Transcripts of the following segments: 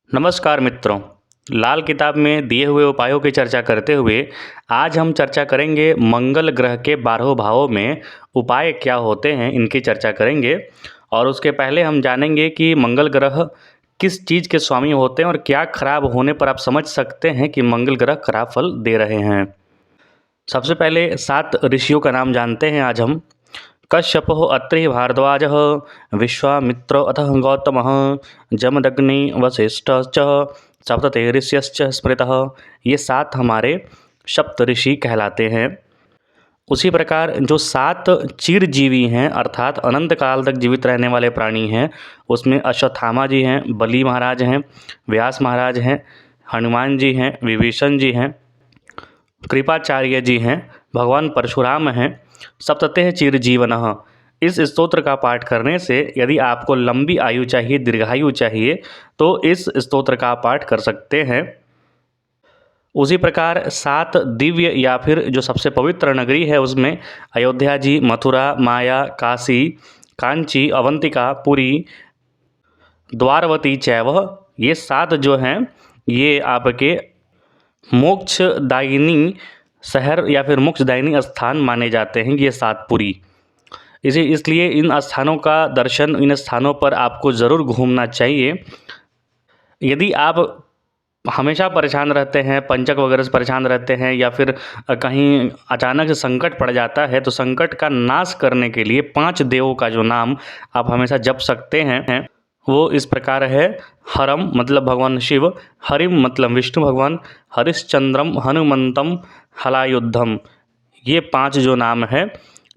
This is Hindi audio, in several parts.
नमस्कार मित्रों। लाल किताब में दिए हुए उपायों की चर्चा करते हुए आज हम चर्चा करेंगे मंगल ग्रह के 12 भावों में उपाय क्या होते हैं, इनकी चर्चा करेंगे। और उसके पहले हम जानेंगे कि मंगल ग्रह किस चीज़ के स्वामी होते हैं और क्या खराब होने पर आप समझ सकते हैं कि मंगल ग्रह खराब फल दे रहे हैं। सबसे पहले 7 ऋषियों का नाम जानते हैं आज हम। कश्यपो अत्रि भारद्वाजः विश्वामित्रो अथः गौतमः जमदग्नि वसिष्ठश्च सप्तते ऋष्यश्च स्मृतः। ये 7 हमारे सप्त ऋषि कहलाते हैं। उसी प्रकार जो 7 चिरजीवी हैं अर्थात अनंत काल तक जीवित रहने वाले प्राणी हैं, उसमें अश्वत्थामा जी हैं, बलि महाराज हैं, व्यास महाराज हैं, हनुमान जी हैं, विभीषण जी हैं, कृपाचार्य जी हैं, भगवान परशुराम हैं। सप्तते चिरजीवनः। इस स्तोत्र का पाठ करने से यदि आपको लंबी आयु चाहिए, दीर्घायु चाहिए, तो इस स्तोत्र का पाठ कर सकते हैं। उसी प्रकार 7 दिव्य या फिर जो सबसे पवित्र नगरी है उसमें अयोध्या जी, मथुरा, माया, काशी, कांची, अवंतिका, पुरी, द्वारवती चैव, ये 7 जो हैं ये आपके मोक्षदायिनी शहर या फिर मोक्षदायिनी स्थान माने जाते हैं, ये 7 पुरी। इसलिए इन स्थानों का दर्शन, इन स्थानों पर आपको ज़रूर घूमना चाहिए। यदि आप हमेशा परेशान रहते हैं, पंचक वगैरह से परेशान रहते हैं या फिर कहीं अचानक से संकट पड़ जाता है, तो संकट का नाश करने के लिए 5 देवों का जो नाम आप हमेशा जप सकते हैं वो इस प्रकार है। हरम मतलब भगवान शिव, हरिम मतलब विष्णु भगवान, हरिश्चंद्रम, हनुमंतम, हलायुद्धम। ये 5 जो नाम है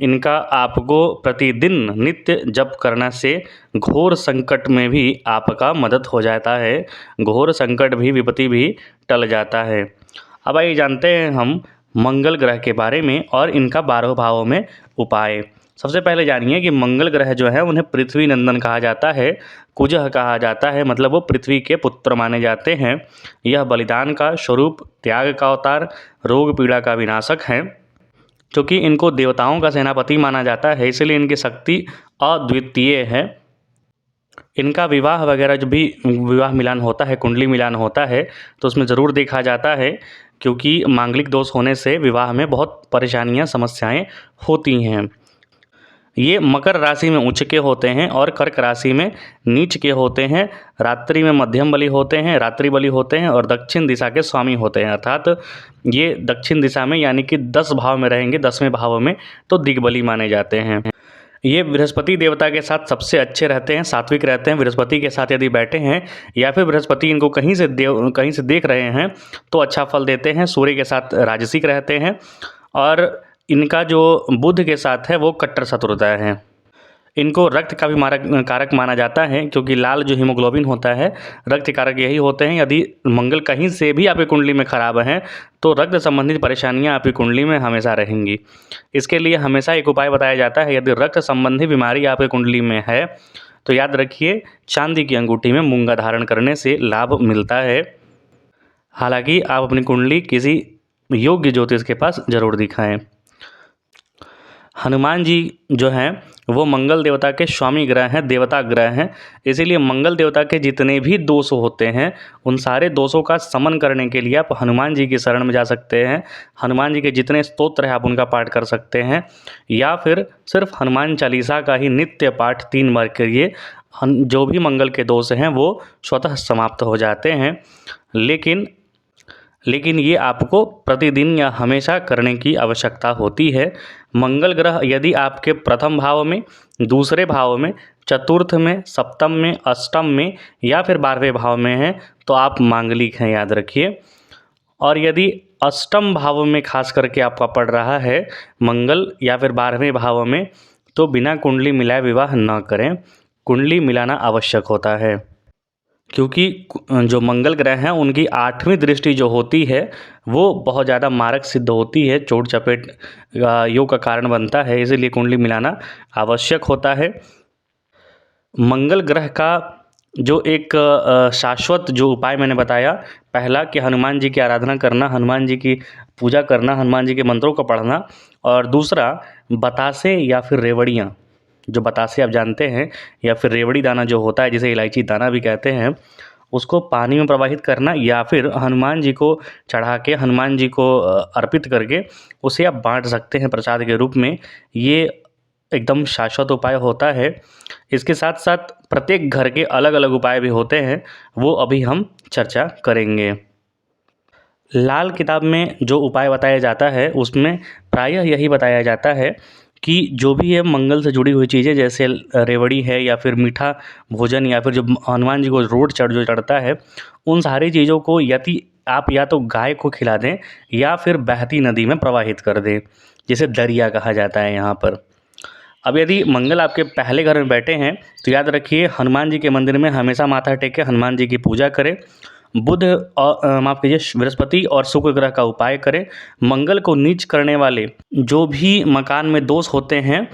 इनका आपको प्रतिदिन नित्य जप करने से घोर संकट में भी आपका मदद हो जाता है, घोर संकट भी, विपत्ति भी टल जाता है। अब आइए जानते हैं हम मंगल ग्रह के बारे में और इनका 12 भावों में उपाय। सबसे पहले जानिए कि मंगल ग्रह जो है उन्हें पृथ्वी नंदन कहा जाता है, कुजः कहा जाता है, मतलब वो पृथ्वी के पुत्र माने जाते हैं। यह बलिदान का स्वरूप, त्याग का अवतार, रोग पीड़ा का विनाशक है। क्योंकि इनको देवताओं का सेनापति माना जाता है, इसलिए इनकी शक्ति अद्वितीय है। इनका विवाह वगैरह जो भी विवाह मिलान होता है, कुंडली मिलान होता है, तो उसमें ज़रूर देखा जाता है, क्योंकि मांगलिक दोष होने से विवाह में बहुत परेशानियां, समस्याएं होती हैं। ये मकर राशि में उच्च के होते हैं और कर्क राशि में नीच के होते हैं। रात्रि में मध्यम बलि होते हैं, रात्रि बलि होते हैं और दक्षिण दिशा के स्वामी होते हैं। अर्थात ये दक्षिण दिशा में यानी कि 10 भाव में रहेंगे, 10वें भाव में, तो दिग्बली माने जाते हैं। ये बृहस्पति देवता के साथ सबसे अच्छे रहते हैं, सात्विक रहते हैं। बृहस्पति के साथ यदि बैठे हैं या फिर बृहस्पति इनको कहीं से देख रहे हैं तो अच्छा फल देते हैं। सूर्य के साथ राजसिक रहते हैं और इनका जो बुध के साथ है वो कट्टर शत्रुता है। इनको रक्त का भी कारक माना जाता है, क्योंकि लाल जो हीमोग्लोबिन होता है, रक्त कारक यही होते हैं। यदि मंगल कहीं से भी आपकी कुंडली में खराब हैं तो रक्त संबंधित परेशानियां आपकी कुंडली में हमेशा रहेंगी। इसके लिए हमेशा एक उपाय बताया जाता है। यदि रक्त संबंधी बीमारी आपकी कुंडली में है तो याद रखिए, चांदी की अंगूठी में मूंगा धारण करने से लाभ मिलता है। हालांकि आप अपनी कुंडली किसी योग्य ज्योतिष के पास जरूर दिखाएं। हनुमान जी जो हैं वो मंगल देवता के स्वामी ग्रह हैं, देवता ग्रह हैं। इसीलिए मंगल देवता के जितने भी दोष होते हैं उन सारे दोषों का समन करने के लिए आप हनुमान जी की शरण में जा सकते हैं। हनुमान जी के जितने स्तोत्र हैं आप उनका पाठ कर सकते हैं, या फिर सिर्फ हनुमान चालीसा का ही नित्य पाठ 3 बार करिए। जो भी मंगल के दोष हैं वो स्वतः समाप्त हो जाते हैं। लेकिन ये आपको प्रतिदिन या हमेशा करने की आवश्यकता होती है। मंगल ग्रह यदि आपके प्रथम भाव में, दूसरे भाव में, चतुर्थ में, सप्तम में, अष्टम में या फिर 12वें भाव में है तो आप मांगलिक हैं, याद रखिए। और यदि अष्टम भाव में खास करके आपका पड़ रहा है मंगल या फिर 12वें भाव में, तो बिना कुंडली मिलाए विवाह न करें। कुंडली मिलाना आवश्यक होता है, क्योंकि जो मंगल ग्रह हैं उनकी 8वीं दृष्टि जो होती है वो बहुत ज़्यादा मारक सिद्ध होती है, चोट चपेट योग का कारण बनता है। इसीलिए कुंडली मिलाना आवश्यक होता है। मंगल ग्रह का जो एक शाश्वत जो उपाय मैंने बताया, पहला कि हनुमान जी की आराधना करना, हनुमान जी की पूजा करना, हनुमान जी के मंत्रों को पढ़ना, और दूसरा बतासे या फिर रेवड़ियाँ, जो बतासे आप जानते हैं, या फिर रेवड़ी दाना जो होता है जिसे इलायची दाना भी कहते हैं, उसको पानी में प्रवाहित करना या फिर हनुमान जी को चढ़ा के हनुमान जी को अर्पित करके उसे आप बांट सकते हैं प्रसाद के रूप में। ये एकदम शाश्वत उपाय होता है। इसके साथ साथ प्रत्येक घर के अलग अलग उपाय भी होते हैं, वो अभी हम चर्चा करेंगे। लाल किताब में जो उपाय बताया जाता है उसमें प्रायः यही बताया जाता है कि जो भी है मंगल से जुड़ी हुई चीज़ें, जैसे रेवड़ी है या फिर मीठा भोजन या फिर जो हनुमान जी को रोट जो चढ़ता है, उन सारी चीज़ों को यदि आप या तो गाय को खिला दें या फिर बहती नदी में प्रवाहित कर दें, जिसे दरिया कहा जाता है यहाँ पर। अब यदि मंगल आपके पहले घर में बैठे हैं तो याद रखिए हनुमान जी के मंदिर में हमेशा माथा टेके हनुमान जी की पूजा करें। बुध और माफ़ कीजिए बृहस्पति और शुक्र ग्रह का उपाय करें। मंगल को नीच करने वाले जो भी मकान में दोष होते हैं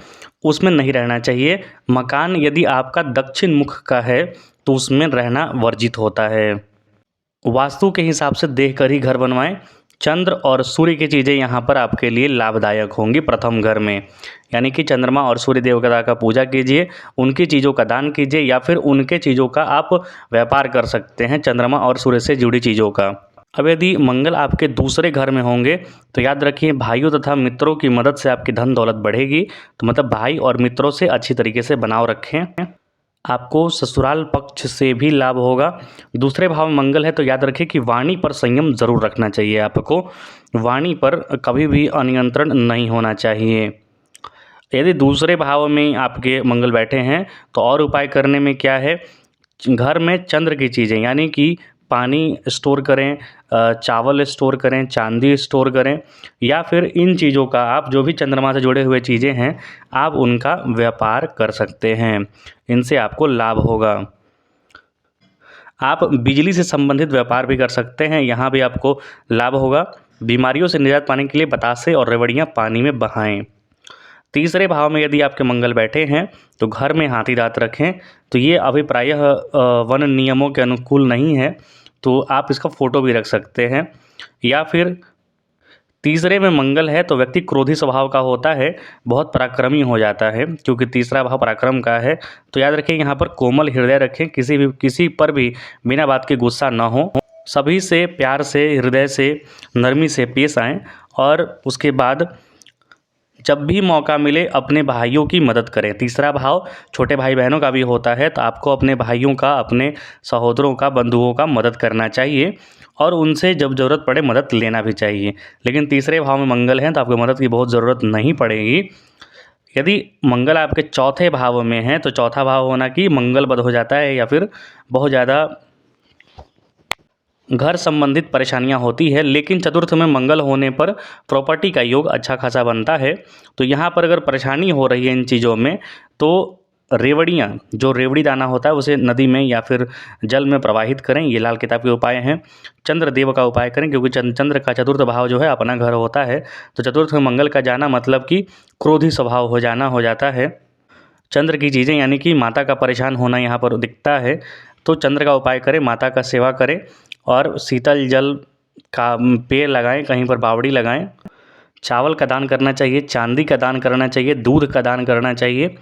उसमें नहीं रहना चाहिए। मकान यदि आपका दक्षिण मुख का है तो उसमें रहना वर्जित होता है। वास्तु के हिसाब से देख कर ही घर बनवाएं। चंद्र और सूर्य की चीज़ें यहाँ पर आपके लिए लाभदायक होंगी प्रथम घर में, यानी कि चंद्रमा और सूर्य देवता का पूजा कीजिए, उनकी चीज़ों का दान कीजिए या फिर उनके चीज़ों का आप व्यापार कर सकते हैं, चंद्रमा और सूर्य से जुड़ी चीज़ों का। अब यदि मंगल आपके दूसरे घर में होंगे तो याद रखिए भाइयों तथा मित्रों की मदद से आपकी धन दौलत बढ़ेगी। तो मतलब भाई और मित्रों से अच्छी तरीके से बनाव रखें। आपको ससुराल पक्ष से भी लाभ होगा। दूसरे भाव में मंगल है तो याद रखें कि वाणी पर संयम ज़रूर रखना चाहिए। आपको वाणी पर कभी भी अनियंत्रण नहीं होना चाहिए। यदि दूसरे भाव में आपके मंगल बैठे हैं तो और उपाय करने में क्या है, घर में चंद्र की चीज़ें यानी कि पानी स्टोर करें, चावल स्टोर करें, चांदी स्टोर करें या फिर इन चीज़ों का आप जो भी चंद्रमा से जुड़े हुए चीज़ें हैं आप उनका व्यापार कर सकते हैं, इनसे आपको लाभ होगा। आप बिजली से संबंधित व्यापार भी कर सकते हैं, यहाँ भी आपको लाभ होगा। बीमारियों से निजात पाने के लिए बतासे और रेवड़ियाँ पानी में बहाएं। तीसरे भाव में यदि आपके मंगल बैठे हैं तो घर में हाथी दांत रखें। तो ये अभी प्रायः वन नियमों के अनुकूल नहीं है, तो आप इसका फ़ोटो भी रख सकते हैं। या फिर तीसरे में मंगल है तो व्यक्ति क्रोधी स्वभाव का होता है, बहुत पराक्रमी हो जाता है क्योंकि तीसरा भाव पराक्रम का है। तो याद रखें यहाँ पर कोमल हृदय रखें, किसी पर भी बिना बात के गुस्सा ना हो, सभी से प्यार से हृदय से नरमी से पेश आएँ और उसके बाद जब भी मौका मिले अपने भाइयों की मदद करें। तीसरा भाव छोटे भाई बहनों का भी होता है, तो आपको अपने भाइयों का, अपने सहोदरों का, बंधुओं का मदद करना चाहिए और उनसे जब ज़रूरत पड़े मदद लेना भी चाहिए। लेकिन तीसरे भाव में मंगल हैं तो आपको मदद की बहुत ज़रूरत नहीं पड़ेगी। यदि मंगल आपके चौथे भाव में है तो चौथा भाव होना कि मंगल बद हो जाता है या फिर बहुत ज़्यादा घर संबंधित परेशानियां होती है। लेकिन चतुर्थ में मंगल होने पर प्रॉपर्टी का योग अच्छा खासा बनता है। तो यहाँ पर अगर परेशानी हो रही है इन चीज़ों में तो रेवड़ियाँ, जो रेवड़ी दाना होता है उसे नदी में या फिर जल में प्रवाहित करें, ये लाल किताब के उपाय हैं। चंद्र देव का उपाय करें क्योंकि चंद्र का चतुर्थ भाव जो है अपना घर होता है, तो चतुर्थ में मंगल का जाना मतलब कि क्रोधी स्वभाव हो जाना हो जाता है। चंद्र की चीज़ें यानी कि माता का परेशान होना यहाँ पर दिखता है, तो चंद्र का उपाय करें, माता का सेवा करें और शीतल जल का पेड़ लगाएं, कहीं पर बावड़ी लगाएं। चावल का दान करना चाहिए, चांदी का दान करना चाहिए, दूध का दान करना चाहिए।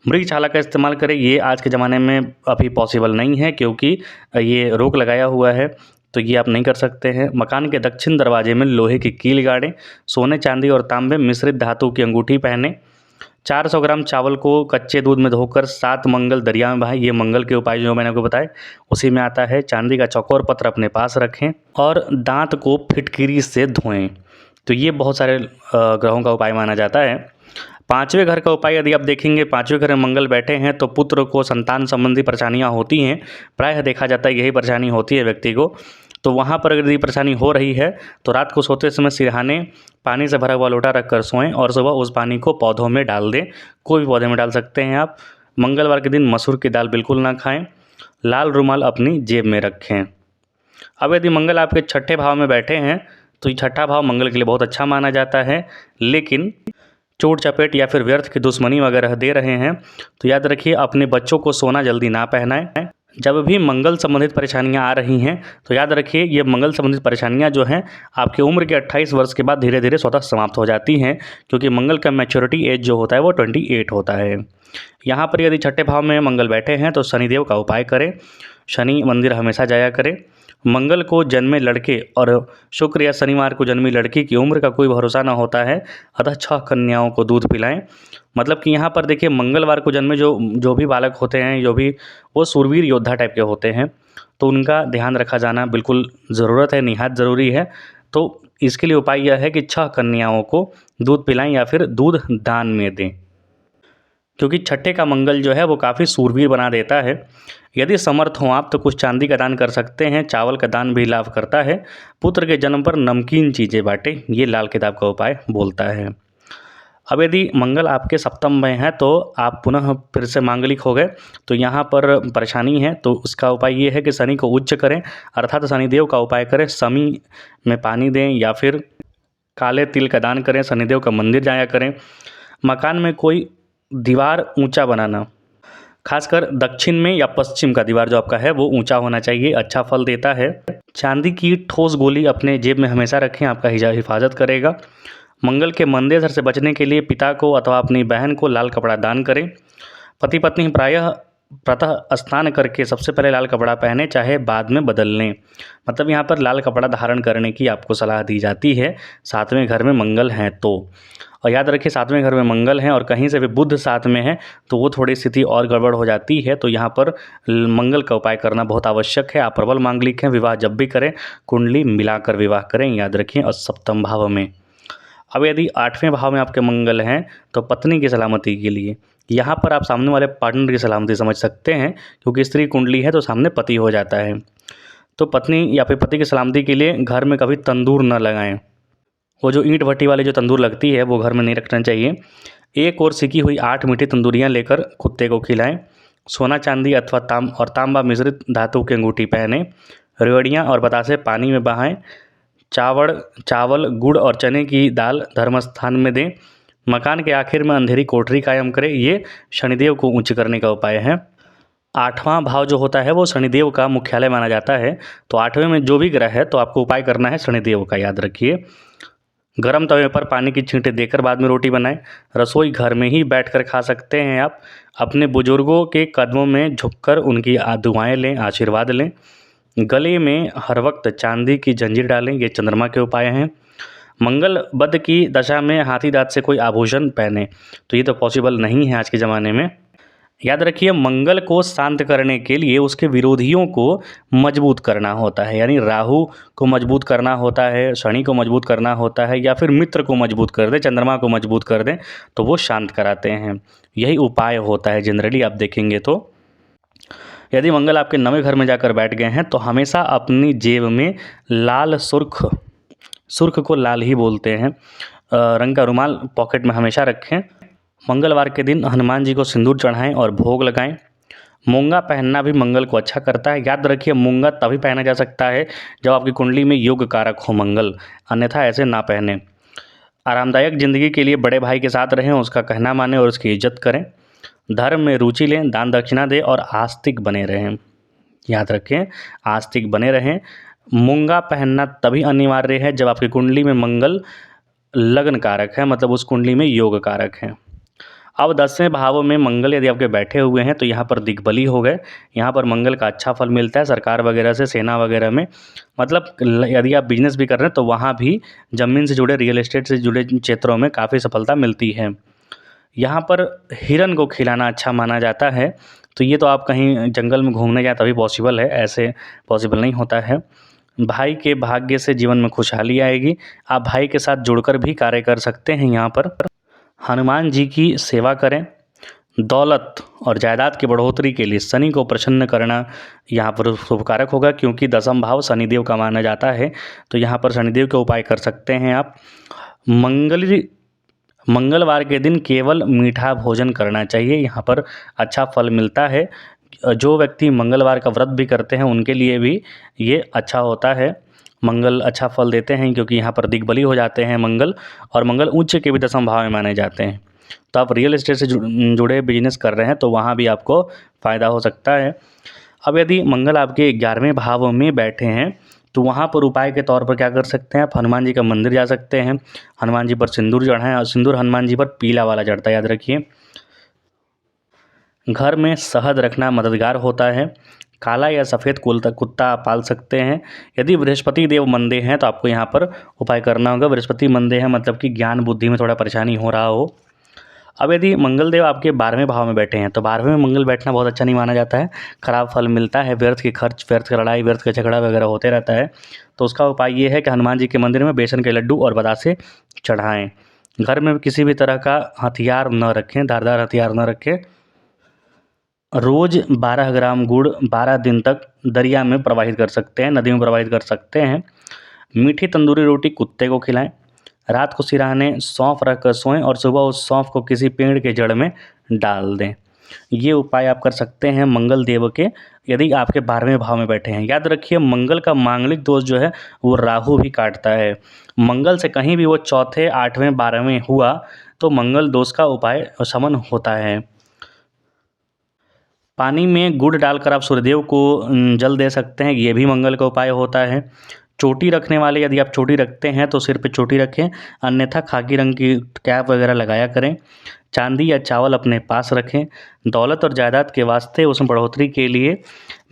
मृगछाला का इस्तेमाल करें, ये आज के ज़माने में अभी पॉसिबल नहीं है क्योंकि ये रोक लगाया हुआ है, तो ये आप नहीं कर सकते हैं। मकान के दक्षिण दरवाजे में लोहे की कील गाड़ें। सोने चांदी और तांबे मिश्रित धातु की अंगूठी पहने। 400 ग्राम चावल को कच्चे दूध में धोकर 7 मंगल दरिया में बहाएं। ये मंगल के उपाय जो मैंने आपको बताए उसी में आता है। चांदी का चौकोर पत्र अपने पास रखें और दांत को फिटकिरी से धोएं। तो ये बहुत सारे ग्रहों का उपाय माना जाता है। पाँचवें घर का उपाय यदि आप देखेंगे, पाँचवें घर में मंगल बैठे हैं तो पुत्र को संतान संबंधी परेशानियां होती हैं। प्रायः देखा जाता है यही परेशानी होती है व्यक्ति को। तो वहाँ पर यदि परेशानी हो रही है तो रात को सोते समय सिरहाने पानी से भरा हुआ लोटा रखकर सोएं और सुबह उस पानी को पौधों में डाल दें। कोई भी पौधे में डाल सकते हैं आप। मंगलवार के दिन मसूर की दाल बिल्कुल ना खाएं। लाल रुमाल अपनी जेब में रखें। अब यदि मंगल आपके छठे भाव में बैठे हैं तो ये छठा भाव मंगल के लिए बहुत अच्छा माना जाता है, लेकिन चोट चपेट या फिर व्यर्थ की दुश्मनी वगैरह दे रहे हैं तो याद रखिए अपने बच्चों को सोना जल्दी ना पहनाएं। जब भी मंगल संबंधित परेशानियां आ रही हैं तो याद रखिए ये मंगल संबंधित परेशानियां जो हैं आपकी उम्र के 28 वर्ष के बाद धीरे धीरे स्वतः समाप्त हो जाती हैं, क्योंकि मंगल का मैच्योरिटी एज जो होता है वो 28 होता है। यहाँ पर यदि छठे भाव में मंगल बैठे हैं तो शनिदेव का उपाय करें। शनि मंदिर हमेशा जाया करें। मंगल को जन्मे लड़के और शुक्र या शनिवार को जन्मी लड़की की उम्र का कोई भरोसा ना होता है, अतः 6 कन्याओं को दूध पिलाएं। मतलब कि यहाँ पर देखिए मंगलवार को जन्मे जो भी बालक होते हैं, जो भी वो शूरवीर योद्धा टाइप के होते हैं, तो उनका ध्यान रखा जाना बिल्कुल ज़रूरत है, निहायत ज़रूरी है। तो इसके लिए उपाय यह है कि 6 कन्याओं को दूध पिलाएं या फिर दूध दान में दें, क्योंकि छठे का मंगल जो है वो काफ़ी शूरवीर बना देता है। यदि समर्थ हों आप तो कुछ चांदी का दान कर सकते हैं, चावल का दान भी लाभ करता है। पुत्र के जन्म पर नमकीन चीज़ें बांटें, ये लाल किताब का उपाय बोलता है। अब यदि मंगल आपके सप्तम में है तो आप पुनः फिर से मांगलिक हो गए, तो यहाँ पर परेशानी है, तो उसका उपाय ये है कि शनि को उच्च करें, अर्थात शनिदेव का उपाय करें, समी में पानी दें या फिर काले तिल का दान करें, शनिदेव का मंदिर जाया करें। मकान में कोई दीवार ऊंचा बनाना, खासकर दक्षिण में या पश्चिम का दीवार जो आपका है वो ऊंचा होना चाहिए, अच्छा फल देता है। चांदी की ठोस गोली अपने जेब में हमेशा रखें, आपका हिफाजत करेगा। मंगल के मंदे असर से बचने के लिए पिता को अथवा अपनी बहन को लाल कपड़ा दान करें। पति पत्नी प्रायः प्रातः स्नान करके सबसे पहले लाल कपड़ा पहने, चाहे बाद में बदल लें। मतलब यहाँ पर लाल कपड़ा धारण करने की आपको सलाह दी जाती है, सातवें घर में मंगल हैं तो। और याद रखिए सातवें घर में मंगल हैं और कहीं से भी बुध साथ में है तो वो थोड़ी स्थिति और गड़बड़ हो जाती है, तो यहाँ पर मंगल का उपाय करना बहुत आवश्यक है। आप प्रबल मांगलिक हैं, विवाह जब भी करें कुंडली मिलाकर विवाह करें, याद रखें। और सप्तम भाव में, अब यदि 8वें भाव में आपके मंगल हैं तो पत्नी की सलामती के लिए यहाँ पर आप सामने वाले पार्टनर की सलामती समझ सकते हैं, क्योंकि स्त्री कुंडली है तो सामने पति हो जाता है। तो पत्नी या फिर पति की सलामती के लिए घर में कभी तंदूर न लगाएं। वो जो ईंट भट्टी वाली जो तंदूर लगती है वो घर में नहीं रखना चाहिए। एक और सिकी हुई 8 मीठी तंदूरियाँ लेकर कुत्ते को खिलाएं। सोना चांदी अथवा तांबा मिश्रित धातु की अंगूठी पहने। रेवड़ियाँ और बतासे पानी में बहाएं। चावल गुड़ और चने की दाल धर्म स्थान में दें। मकान के आखिर में अंधेरी कोठरी कायम करें, ये शनिदेव को उच्च करने का उपाय है। 8वां भाव जो होता है वो शनिदेव का मुख्यालय माना जाता है, तो 8वें में जो भी ग्रह है तो आपको उपाय करना है शनिदेव का, याद रखिए। गरम तवे पर पानी की छींटे देकर बाद में रोटी बनाएं। रसोई घर में ही बैठकर खा सकते हैं आप। अपने बुजुर्गों के कदमों में झुककर उनकी दुआएं लें, आशीर्वाद लें। गले में हर वक्त चांदी की जंजीर डालें, ये चंद्रमा के उपाय हैं। मंगल बद की दशा में हाथी दांत से कोई आभूषण पहने, तो ये तो पॉसिबल नहीं है आज के ज़माने में। याद रखिए मंगल को शांत करने के लिए उसके विरोधियों को मजबूत करना होता है, यानी राहु को मजबूत करना होता है, शनि को मजबूत करना होता है, या फिर मित्र को मजबूत कर दें, चंद्रमा को मजबूत कर दें तो वो शांत कराते हैं। यही उपाय होता है जनरली आप देखेंगे तो। यदि मंगल आपके 9वें घर में जाकर बैठ गए हैं तो हमेशा अपनी जेब में लाल सुर्ख को लाल ही बोलते हैं, रंग का रुमाल पॉकेट में हमेशा रखें। मंगलवार के दिन हनुमान जी को सिंदूर चढ़ाएं और भोग लगाएं। मूंगा पहनना भी मंगल को अच्छा करता है। याद रखिए मूंगा तभी पहना जा सकता है जब आपकी कुंडली में योग कारक हो मंगल, अन्यथा ऐसे ना पहने। आरामदायक ज़िंदगी के लिए बड़े भाई के साथ रहें, उसका कहना माने और उसकी इज्जत करें। धर्म में रुचि लें, दान दक्षिणा दें और आस्तिक बने रहें। याद रखें आस्तिक बने रहें। मूंगा पहनना तभी अनिवार्य है जब आपकी कुंडली में मंगल लग्न कारक है, मतलब उस कुंडली में योग कारक है। अब 10वें भाव में मंगल यदि आपके बैठे हुए हैं तो यहाँ पर दिग्बली हो गए। यहाँ पर मंगल का अच्छा फल मिलता है सरकार वगैरह से, सेना वगैरह में। मतलब यदि आप बिजनेस भी कर रहे हैं तो वहाँ भी ज़मीन से जुड़े, रियल एस्टेट से जुड़े क्षेत्रों में काफ़ी सफलता मिलती है। यहाँ पर हिरन को खिलाना अच्छा माना जाता है, तो ये तो आप कहीं जंगल में घूमने जाए तभी पॉसिबल है, ऐसे पॉसिबल नहीं होता है। भाई के भाग्य से जीवन में खुशहाली आएगी। आप भाई के साथ जुड़कर भी कार्य कर सकते हैं। यहाँ पर हनुमान जी की सेवा करें। दौलत और जायदाद की बढ़ोतरी के लिए शनि को प्रसन्न करना यहाँ पर शुभकारक होगा, क्योंकि 10वां भाव शनिदेव का माना जाता है, तो यहाँ पर शनिदेव के उपाय कर सकते हैं आप। मंगलवार के दिन केवल मीठा भोजन करना चाहिए, यहाँ पर अच्छा फल मिलता है। जो व्यक्ति मंगलवार का व्रत भी करते हैं उनके लिए भी ये अच्छा होता है। मंगल अच्छा फल देते हैं क्योंकि यहाँ पर दिग्बली हो जाते हैं मंगल, और मंगल उच्च के भी 10वां भाव में माने जाते हैं। तो आप रियल एस्टेट से जुड़े बिजनेस कर रहे हैं तो वहाँ भी आपको फ़ायदा हो सकता है। अब यदि मंगल आपके 11वें भाव में बैठे हैं तो वहाँ पर उपाय के तौर पर क्या कर सकते हैं आप, हनुमान जी का मंदिर जा सकते हैं। हनुमान जी पर सिंदूर चढ़ाएं, और सिंदूर हनुमान जी पर पीला वाला चढ़ता है, याद रखिए। घर में शहद रखना मददगार होता है। काला या सफ़ेद कुत्ता आप पाल सकते हैं। यदि बृहस्पति देव मंदे हैं तो आपको यहाँ पर उपाय करना होगा। बृहस्पति मंदे हैं मतलब कि ज्ञान बुद्धि में थोड़ा परेशानी हो रहा हो। अब यदि मंगल देव आपके 12वें भाव में बैठे हैं तो 12वें में मंगल बैठना बहुत अच्छा नहीं माना जाता है, खराब फल मिलता है, व्यर्थ के खर्च, व्यर्थ की लड़ाई, व्यर्थ का झगड़ा वगैरह होते रहता है। तो उसका उपाय ये है कि हनुमान जी के मंदिर में बेसन के लड्डू और बतासे चढ़ाएँ। घर में किसी भी तरह का हथियार न रखें, धारदार हथियार न रखें। रोज़ 12 ग्राम गुड़ 12 दिन तक दरिया में प्रवाहित कर सकते हैं, नदी में प्रवाहित कर सकते हैं। मीठी तंदूरी रोटी कुत्ते को खिलाएं। रात को सिरहाने सौंफ रख कर सोएं और सुबह उस सौंफ को किसी पेड़ के जड़ में डाल दें। ये उपाय आप कर सकते हैं मंगल देव के, यदि आपके 12वें भाव में बैठे हैं। याद रखिए मंगल का मांगलिक दोष जो है वो राहु भी काटता है। मंगल से कहीं भी वो चौथे, 8वें, 12वें हुआ तो मंगल दोष का उपाय शमन होता है। पानी में गुड़ डालकर आप सूर्यदेव को जल दे सकते हैं, ये भी मंगल का उपाय होता है। चोटी रखने वाले यदि आप चोटी रखते हैं तो सिर पे चोटी रखें, अन्यथा खाकी रंग की कैप वगैरह लगाया करें। चांदी या चावल अपने पास रखें। दौलत और जायदाद के वास्ते उसमें बढ़ोतरी के लिए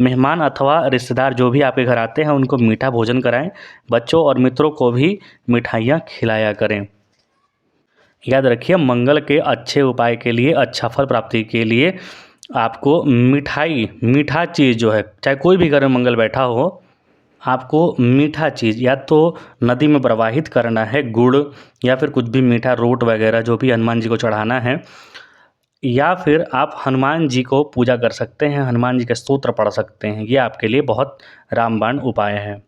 मेहमान अथवा रिश्तेदार जो भी आपके घर आते हैं उनको मीठा भोजन कराएं। बच्चों और मित्रों को भी मिठाइयाँ खिलाया करें। याद रखिए मंगल के अच्छे उपाय के लिए, अच्छा फल प्राप्ति के लिए आपको मीठा चीज़ जो है, चाहे कोई भी घर में मंगल बैठा हो, आपको मीठा चीज़ या तो नदी में प्रवाहित करना है गुड़, या फिर कुछ भी मीठा रोट वगैरह जो भी हनुमान जी को चढ़ाना है, या फिर आप हनुमान जी को पूजा कर सकते हैं, हनुमान जी के स्तोत्र पढ़ सकते हैं। ये आपके लिए बहुत रामबाण उपाय है।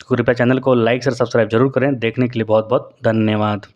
कृपया चैनल को लाइक और सब्सक्राइब जरूर करें। देखने के लिए बहुत बहुत धन्यवाद।